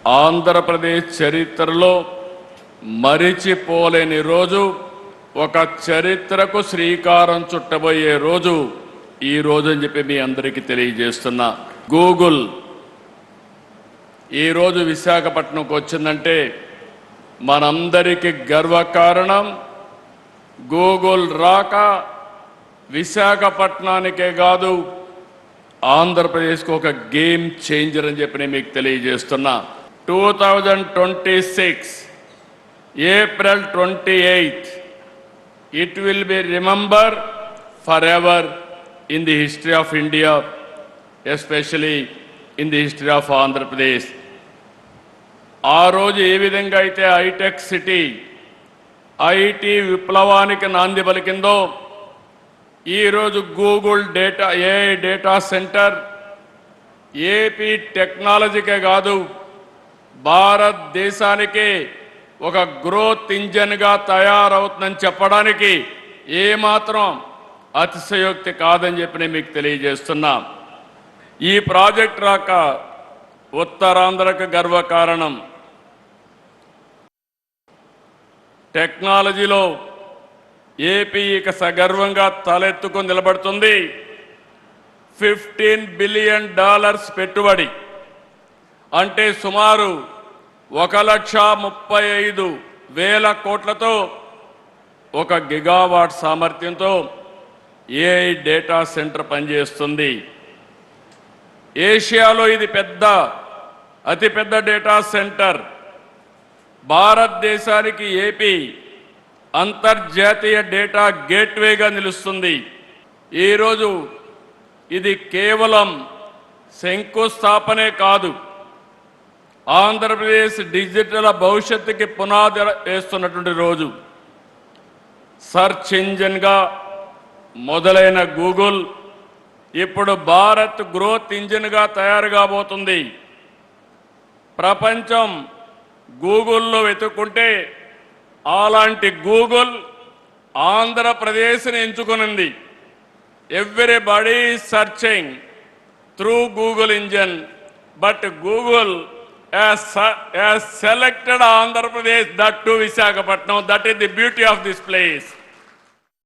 ఆంధ్రప్రదేశ్ చరిత్రలో మరిచిపోలేని రోజు, ఒక చరిత్రకు శ్రీకారం చుట్టబోయే రోజు ఈ రోజు అని చెప్పి మీ అందరికీ తెలియజేస్తున్నా. గూగుల్ ఈ రోజు విశాఖపట్నంకు వచ్చిందంటే మనందరికీ గర్వకారణం. గూగుల్ రాక విశాఖపట్నానికే కాదు, ఆంధ్రప్రదేశ్కు ఒక గేమ్ చేంజర్ అని చెప్పి నేను మీకు తెలియజేస్తున్నా. 2026 April 28 it will be remembered forever in the history of India, especially in the history of Andhra Pradesh. ఆ రోజు ఏ విధంగా అయితే హైటెక్ సిటీ ఐటీ విప్లవానికి నాంది పలికిందో, ఈరోజు Google AI data centre AP టెక్నాలజీకే కాదు, భారతదేశానికి ఒక గ్రోత్ ఇంజన్గా తయారవుతుందని చెప్పడానికి ఏమాత్రం అతిశయోక్తి కాదని చెప్పి నేను మీకు తెలియజేస్తున్నా. ఈ ప్రాజెక్ట్ రాక ఉత్తరాంధ్రకు గర్వకారణం. టెక్నాలజీలో ఏపీ ఇక సగర్వంగా తలెత్తుకొని నిలబడుతుంది. $15 బిలియన్ పెట్టుబడి అంటే సుమారు 1,35,000 కోట్లతో 1 గిగావాట్ సామర్థ్యంతో ఏఐ డేటా సెంటర్ పనిచేస్తుంది. ఏషియాలో ఇది అతిపెద్ద డేటా సెంటర్. భారతదేశానికి ఏపీ అంతర్జాతీయ డేటా గేట్వేగా నిలుస్తుంది. ఈరోజు ఇది కేవలం శంకుస్థాపనే కాదు, ఆంధ్రప్రదేశ్ డిజిటల్ భవిష్యత్తుకి పునాది వేస్తున్నటువంటి రోజు. సర్చ్ ఇంజిన్గా మొదలైన గూగుల్ ఇప్పుడు భారత్ గ్రోత్ ఇంజిన్గా తయారు కాబోతుంది. ప్రపంచం గూగుల్లో వెతుక్కుంటే అలాంటి గూగుల్ ఆంధ్రప్రదేశ్ని ఎంచుకునింది. Everybody searching through Google engine, but Google has selected Andhra Pradesh, that too Visakhapatnam. That is the beauty of this place.